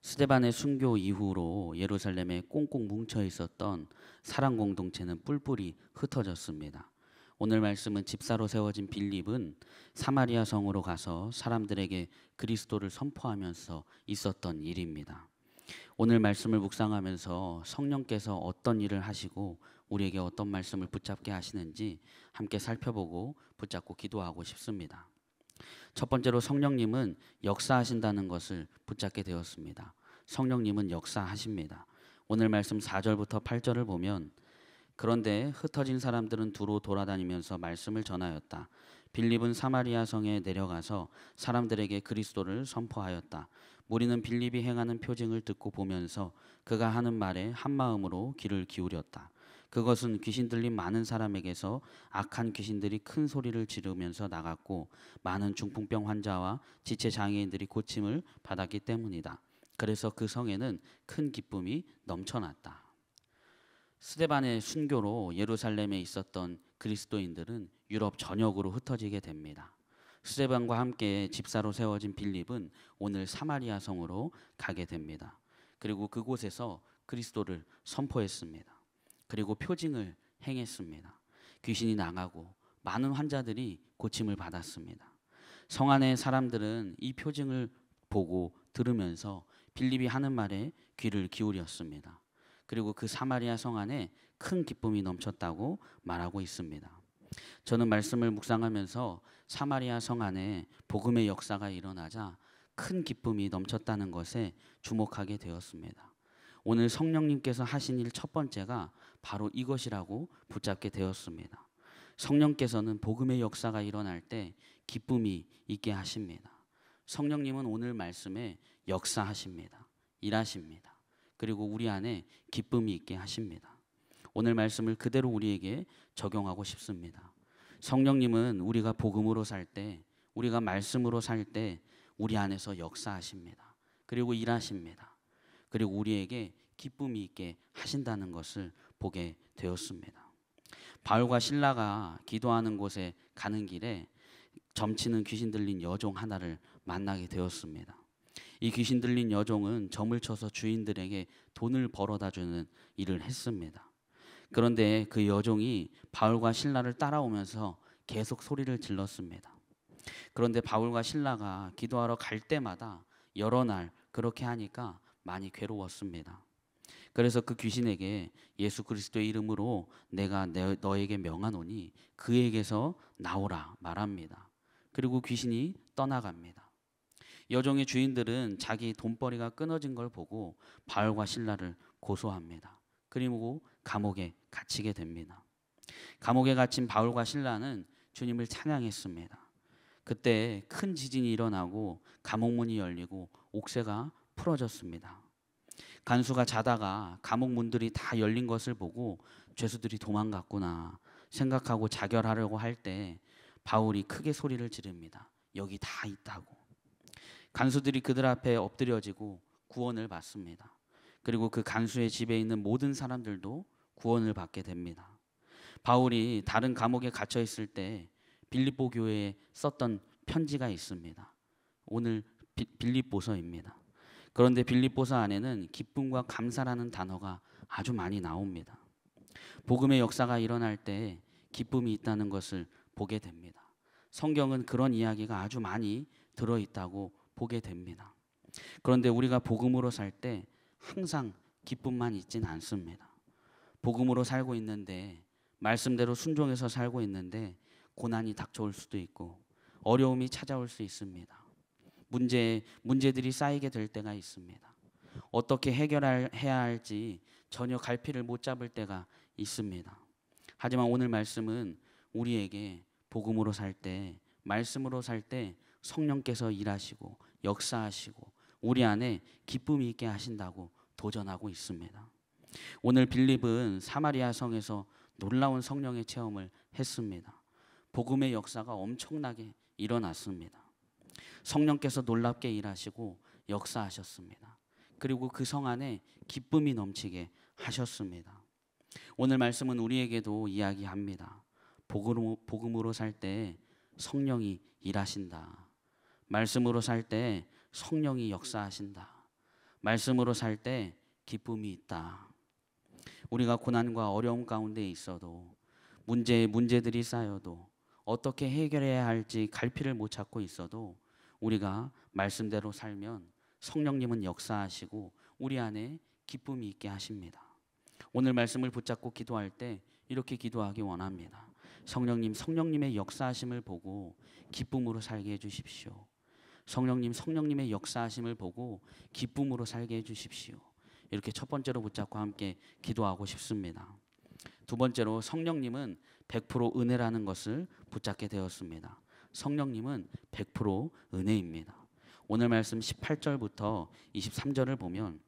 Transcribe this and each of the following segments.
스데반의 순교 이후로 예루살렘에 꽁꽁 뭉쳐 있었던 사랑 공동체는 뿔뿔이 흩어졌습니다. 오늘 말씀은 집사로 세워진 빌립은 사마리아 성으로 가서 사람들에게 그리스도를 선포하면서 있었던 일입니다. 오늘 말씀을 묵상하면서 성령께서 어떤 일을 하시고 우리에게 어떤 말씀을 붙잡게 하시는지 함께 살펴보고 붙잡고 기도하고 싶습니다. 첫 번째로 성령님은 역사하신다는 것을 붙잡게 되었습니다. 성령님은 역사하십니다. 오늘 말씀 4절부터 8절을 보면 그런데 흩어진 사람들은 두루 돌아다니면서 말씀을 전하였다. 빌립은 사마리아 성에 내려가서 사람들에게 그리스도를 선포하였다. 무리는 빌립이 행하는 표징을 듣고 보면서 그가 하는 말에 한 마음으로 귀를 기울였다. 그것은 귀신 들린 많은 사람에게서 악한 귀신들이 큰 소리를 지르면서 나갔고 많은 중풍병 환자와 지체 장애인들이 고침을 받았기 때문이다. 그래서 그 성에는 큰 기쁨이 넘쳐났다. 스데반의 순교로 예루살렘에 있었던 그리스도인들은 유럽 전역으로 흩어지게 됩니다. 스데반과 함께 집사로 세워진 빌립은 오늘 사마리아 성으로 가게 됩니다. 그리고 그곳에서 그리스도를 선포했습니다. 그리고 표징을 행했습니다. 귀신이 나가고 많은 환자들이 고침을 받았습니다. 성 안의 사람들은 이 표징을 보고 들으면서 빌립이 하는 말에 귀를 기울였습니다. 그리고 그 사마리아 성 안에 큰 기쁨이 넘쳤다고 말하고 있습니다. 저는 말씀을 묵상하면서 사마리아 성 안에 복음의 역사가 일어나자 큰 기쁨이 넘쳤다는 것에 주목하게 되었습니다. 오늘 성령님께서 하신 일 첫 번째가 바로 이것이라고 붙잡게 되었습니다. 성령께서는 복음의 역사가 일어날 때 기쁨이 있게 하십니다. 성령님은 오늘 말씀에 역사하십니다. 일하십니다. 그리고 우리 안에 기쁨이 있게 하십니다. 오늘 말씀을 그대로 우리에게 적용하고 싶습니다. 성령님은 우리가 복음으로 살 때, 우리가 말씀으로 살 때 우리 안에서 역사하십니다. 그리고 일하십니다. 그리고 우리에게 기쁨이 있게 하신다는 것을 보게 되었습니다. 바울과 실라가 기도하는 곳에 가는 길에 점치는 귀신 들린 여종 하나를 만나게 되었습니다. 이 귀신 들린 여종은 점을 쳐서 주인들에게 돈을 벌어다 주는 일을 했습니다. 그런데 그 여종이 바울과 실라를 따라오면서 계속 소리를 질렀습니다. 그런데 바울과 실라가 기도하러 갈 때마다 여러 날 그렇게 하니까 많이 괴로웠습니다. 그래서 그 귀신에게 예수 그리스도의 이름으로 내가 너에게 명하노니 그에게서 나오라 말합니다. 그리고 귀신이 떠나갑니다. 여종의 주인들은 자기 돈벌이가 끊어진 걸 보고 바울과 실라를 고소합니다. 그리고 감옥에 갇히게 됩니다. 감옥에 갇힌 바울과 실라는 주님을 찬양했습니다. 그때 큰 지진이 일어나고 감옥 문이 열리고 옥새가 풀어졌습니다. 간수가 자다가 감옥 문들이 다 열린 것을 보고 죄수들이 도망갔구나 생각하고 자결하려고 할 때 바울이 크게 소리를 지릅니다. 여기 다 있다고. 간수들이 그들 앞에 엎드려지고 구원을 받습니다. 그리고 그 간수의 집에 있는 모든 사람들도 구원을 받게 됩니다. 바울이 다른 감옥에 갇혀 있을 때 빌립보 교회에 썼던 편지가 있습니다. 오늘 빌립보서입니다. 그런데 빌립보서 안에는 기쁨과 감사라는 단어가 아주 많이 나옵니다. 복음의 역사가 일어날 때 기쁨이 있다는 것을 보게 됩니다. 성경은 그런 이야기가 아주 많이 들어있다고 보게 됩니다. 그런데 우리가 복음으로 살 때 항상 기쁨만 있진 않습니다. 복음으로 살고 있는데 말씀대로 순종해서 살고 있는데 고난이 닥쳐올 수도 있고 어려움이 찾아올 수 있습니다. 문제들이 쌓이게 될 때가 있습니다. 어떻게 해결해야 할지 전혀 갈피를 못 잡을 때가 있습니다. 하지만 오늘 말씀은 우리에게 복음으로 살 때, 말씀으로 살 때 성령께서 일하시고 역사하시고 우리 안에 기쁨이 있게 하신다고 도전하고 있습니다. 오늘 빌립은 사마리아 성에서 놀라운 성령의 체험을 했습니다. 복음의 역사가 엄청나게 일어났습니다. 성령께서 놀랍게 일하시고 역사하셨습니다. 그리고 그 성 안에 기쁨이 넘치게 하셨습니다. 오늘 말씀은 우리에게도 이야기합니다. 복음으로 살 때 성령이 일하신다. 말씀으로 살 때 성령이 역사하신다. 말씀으로 살 때 기쁨이 있다. 우리가 고난과 어려움 가운데 있어도 문제들이 쌓여도 어떻게 해결해야 할지 갈피를 못 찾고 있어도 우리가 말씀대로 살면 성령님은 역사하시고 우리 안에 기쁨이 있게 하십니다. 오늘 말씀을 붙잡고 기도할 때 이렇게 기도하기 원합니다. 성령님의 역사하심을 보고 기쁨으로 살게 해주십시오. 성령님의 역사하심을 보고 기쁨으로 살게 해주십시오. 이렇게 첫 번째로 붙잡고 함께 기도하고 싶습니다. 두 번째로 성령님은 100% 은혜라는 것을 붙잡게 되었습니다. 성령님은 100% 은혜입니다. 오늘 말씀 18절부터 23절을 보면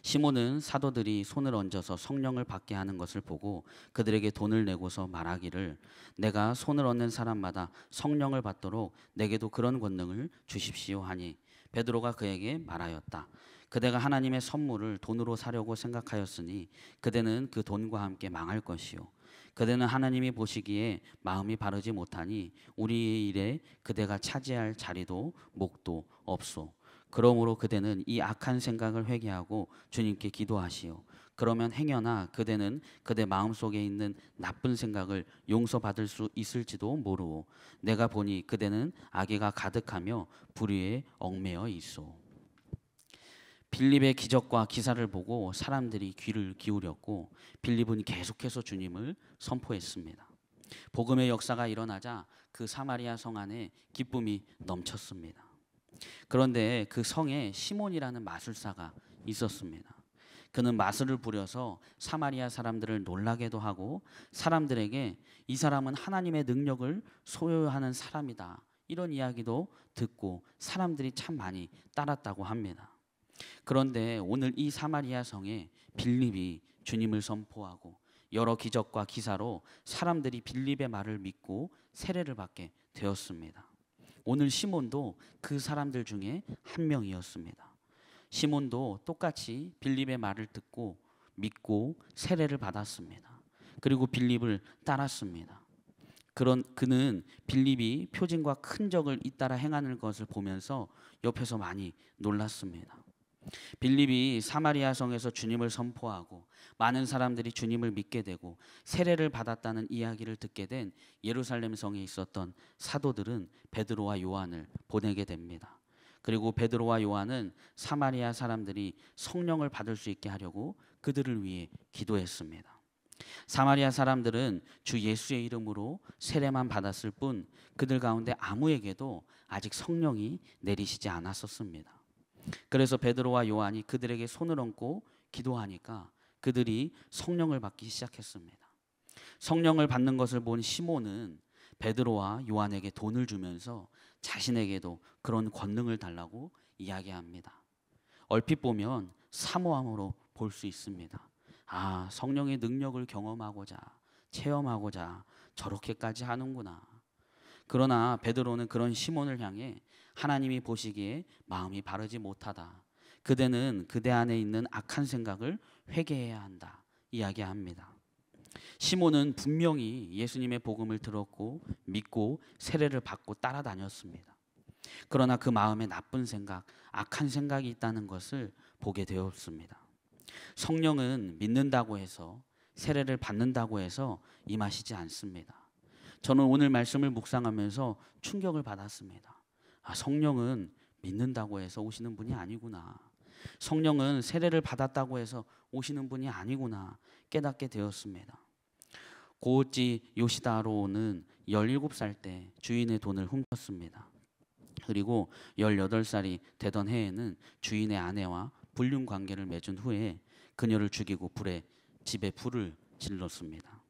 시몬은 사도들이 손을 얹어서 성령을 받게 하는 것을 보고 그들에게 돈을 내고서 말하기를 내가 손을 얹는 사람마다 성령을 받도록 내게도 그런 권능을 주십시오 하니 베드로가 그에게 말하였다. 그대가 하나님의 선물을 돈으로 사려고 생각하였으니 그대는 그 돈과 함께 망할 것이요 그대는 하나님이 보시기에 마음이 바르지 못하니 우리의 일에 그대가 차지할 자리도 목도 없소. 그러므로 그대는 이 악한 생각을 회개하고 주님께 기도하시오. 그러면 행여나 그대는 그대 마음속에 있는 나쁜 생각을 용서받을 수 있을지도 모르오. 내가 보니 그대는 악의가 가득하며 불의에 얽매여 있소. 빌립의 기적과 기사를 보고 사람들이 귀를 기울였고 빌립은 계속해서 주님을 선포했습니다. 복음의 역사가 일어나자 그 사마리아 성 안에 기쁨이 넘쳤습니다. 그런데 그 성에 시몬이라는 마술사가 있었습니다. 그는 마술을 부려서 사마리아 사람들을 놀라게도 하고 사람들에게 이 사람은 하나님의 능력을 소유하는 사람이다 이런 이야기도 듣고 사람들이 참 많이 따랐다고 합니다. 그런데 오늘 이 사마리아 성에 빌립이 주님을 선포하고 여러 기적과 기사로 사람들이 빌립의 말을 믿고 세례를 받게 되었습니다. 오늘 시몬도 그 사람들 중에 한 명이었습니다. 시몬도 똑같이 빌립의 말을 듣고 믿고 세례를 받았습니다. 그리고 빌립을 따랐습니다. 그는 빌립이 표징과 큰적을 잇따라 행하는 것을 보면서 옆에서 많이 놀랐습니다. 빌립이 사마리아 성에서 주님을 선포하고 많은 사람들이 주님을 믿게 되고 세례를 받았다는 이야기를 듣게 된 예루살렘 성에 있었던 사도들은 베드로와 요한을 보내게 됩니다. 그리고 베드로와 요한은 사마리아 사람들이 성령을 받을 수 있게 하려고 그들을 위해 기도했습니다. 사마리아 사람들은 주 예수의 이름으로 세례만 받았을 뿐 그들 가운데 아무에게도 아직 성령이 내리시지 않았었습니다. 그래서 베드로와 요한이 그들에게 손을 얹고 기도하니까 그들이 성령을 받기 시작했습니다. 성령을 받는 것을 본 시몬은 베드로와 요한에게 돈을 주면서 자신에게도 그런 권능을 달라고 이야기합니다. 얼핏 보면 사모함으로 볼 수 있습니다. 아, 성령의 능력을 경험하고자 체험하고자 저렇게까지 하는구나. 그러나 베드로는 그런 시몬을 향해 하나님이 보시기에 마음이 바르지 못하다. 그대는 그대 안에 있는 악한 생각을 회개해야 한다. 이야기합니다. 시몬은 분명히 예수님의 복음을 들었고 믿고 세례를 받고 따라다녔습니다. 그러나 그 마음에 나쁜 생각, 악한 생각이 있다는 것을 보게 되었습니다. 성령은 믿는다고 해서 세례를 받는다고 해서 임하시지 않습니다. 저는 오늘 말씀을 묵상하면서 충격을 받았습니다. 아, 성령은 믿는다고 해서 오시는 분이 아니구나. 성령은 세례를 받았다고 해서 오시는 분이 아니구나 깨닫게 되었습니다. 고우치 요시다로는 17살 때 주인의 돈을 훔쳤습니다. 그리고 18살이 되던 해에는 주인의 아내와 불륜 관계를 맺은 후에 그녀를 죽이고 집에 불을 질렀습니다.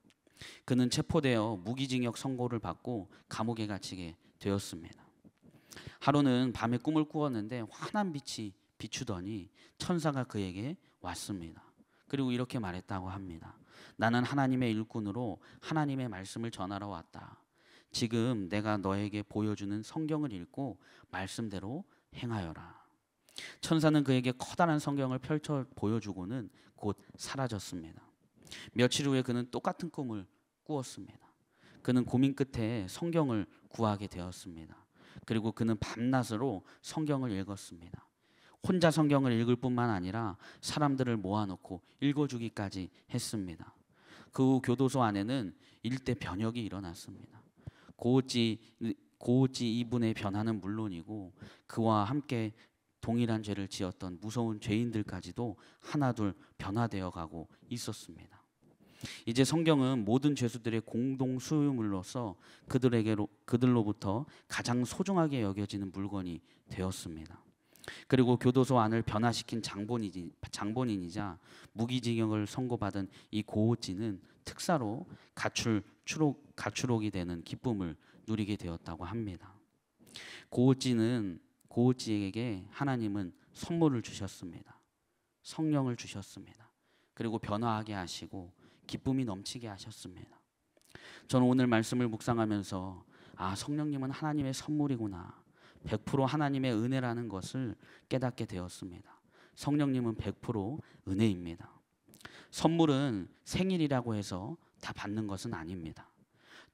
그는 체포되어 무기징역 선고를 받고 감옥에 갇히게 되었습니다. 하루는 밤에 꿈을 꾸었는데 환한 빛이 비추더니 천사가 그에게 왔습니다. 그리고 이렇게 말했다고 합니다. 나는 하나님의 일꾼으로 하나님의 말씀을 전하러 왔다. 지금 내가 너에게 보여주는 성경을 읽고 말씀대로 행하여라. 천사는 그에게 커다란 성경을 펼쳐 보여주고는 곧 사라졌습니다. 며칠 후에 그는 똑같은 꿈을 꾸었습니다. 그는 고민 끝에 성경을 구하게 되었습니다. 그리고 그는 밤낮으로 성경을 읽었습니다. 혼자 성경을 읽을 뿐만 아니라 사람들을 모아놓고 읽어주기까지 했습니다. 그 후 교도소 안에는 일대 변혁이 일어났습니다. 고오지 이분의 변화는 물론이고 그와 함께 동일한 죄를 지었던 무서운 죄인들까지도 하나둘 변화되어 가고 있었습니다. 이제 성경은 모든 죄수들의 공동 소유물로서 그들로부터 가장 소중하게 여겨지는 물건이 되었습니다. 그리고 교도소 안을 변화시킨 장본인이자 무기징역을 선고받은 이 고오지는 특사로 가출옥이 되는 기쁨을 누리게 되었다고 합니다. 고오지에게 하나님은 선물을 주셨습니다. 성령을 주셨습니다. 그리고 변화하게 하시고 기쁨이 넘치게 하셨습니다. 저는 오늘 말씀을 묵상하면서 성령님은 하나님의 선물이구나, 100% 하나님의 은혜라는 것을 깨닫게 되었습니다. 성령님은 100% 은혜입니다. 선물은 생일이라고 해서 다 받는 것은 아닙니다.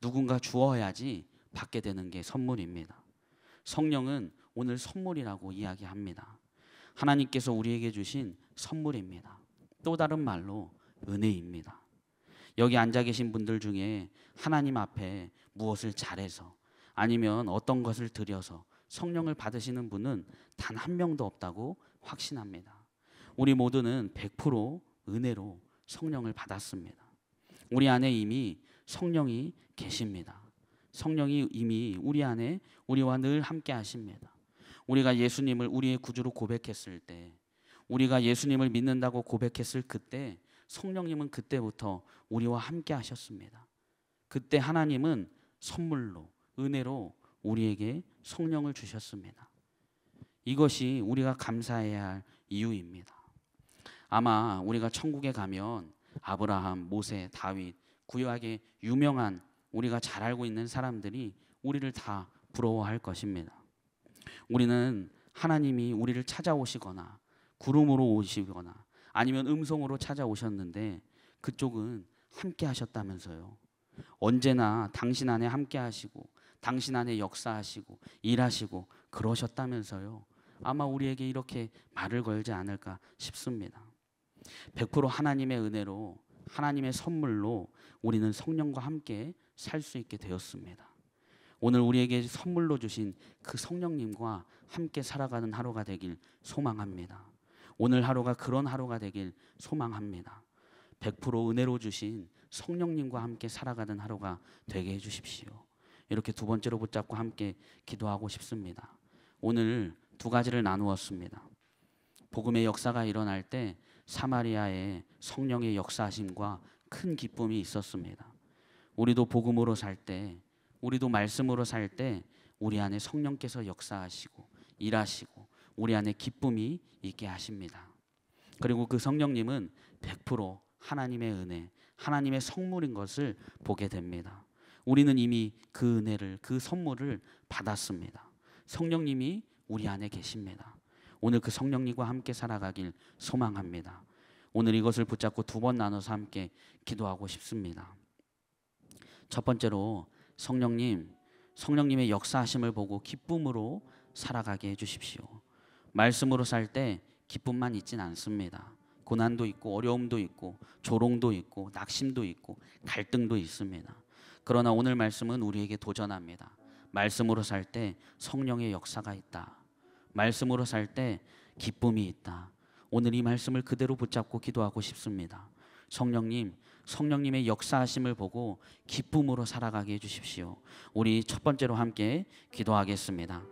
누군가 주어야지 받게 되는 게 선물입니다. 성령은 오늘 선물이라고 이야기합니다. 하나님께서 우리에게 주신 선물입니다. 또 다른 말로 은혜입니다. 여기 앉아 계신 분들 중에 하나님 앞에 무엇을 잘해서 아니면 어떤 것을 드려서 성령을 받으시는 분은 단 한 명도 없다고 확신합니다. 우리 모두는 100% 은혜로 성령을 받았습니다. 우리 안에 이미 성령이 계십니다. 성령이 이미 우리 안에 우리와 늘 함께 하십니다. 우리가 예수님을 우리의 구주로 고백했을 때, 우리가 예수님을 믿는다고 고백했을 그때 성령님은 그때부터 우리와 함께 하셨습니다. 그때 하나님은 선물로, 은혜로 우리에게 성령을 주셨습니다. 이것이 우리가 감사해야 할 이유입니다. 아마 우리가 천국에 가면 아브라함, 모세, 다윗, 구약의 유명한 우리가 잘 알고 있는 사람들이 우리를 다 부러워할 것입니다. 우리는 하나님이 우리를 찾아오시거나 구름으로 오시거나 아니면 음성으로 찾아오셨는데 그쪽은 함께 하셨다면서요. 언제나 당신 안에 함께 하시고 당신 안에 역사하시고 일하시고 그러셨다면서요. 아마 우리에게 이렇게 말을 걸지 않을까 싶습니다. 100% 하나님의 은혜로, 하나님의 선물로 우리는 성령과 함께 살 수 있게 되었습니다. 오늘 우리에게 선물로 주신 그 성령님과 함께 살아가는 하루가 되길 소망합니다. 오늘 하루가 그런 하루가 되길 소망합니다. 100% 은혜로 주신 성령님과 함께 살아가는 하루가 되게 해주십시오. 이렇게 두 번째로 붙잡고 함께 기도하고 싶습니다. 오늘 두 가지를 나누었습니다. 복음의 역사가 일어날 때 사마리아에 성령의 역사하심과 큰 기쁨이 있었습니다. 우리도 복음으로 살 때, 우리도 말씀으로 살 때 우리 안에 성령께서 역사하시고 일하시고 우리 안에 기쁨이 있게 하십니다. 그리고 그 성령님은 100% 하나님의 은혜, 하나님의 선물인 것을 보게 됩니다. 우리는 이미 그 은혜를, 그 선물을 받았습니다. 성령님이 우리 안에 계십니다. 오늘 그 성령님과 함께 살아가길 소망합니다. 오늘 이것을 붙잡고 두 번 나눠서 함께 기도하고 싶습니다. 첫 번째로 성령님의 역사하심을 보고 기쁨으로 살아가게 해주십시오. 말씀으로 살 때 기쁨만 있진 않습니다. 고난도 있고 어려움도 있고 조롱도 있고 낙심도 있고 갈등도 있습니다. 그러나 오늘 말씀은 우리에게 도전합니다. 말씀으로 살 때 성령의 역사가 있다. 말씀으로 살 때 기쁨이 있다. 오늘 이 말씀을 그대로 붙잡고 기도하고 싶습니다. 성령님의 역사하심을 보고 기쁨으로 살아가게 해주십시오. 우리 첫 번째로 함께 기도하겠습니다.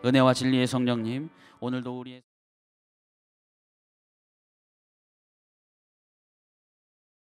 은혜와 진리의 성령님, 오늘도 우리의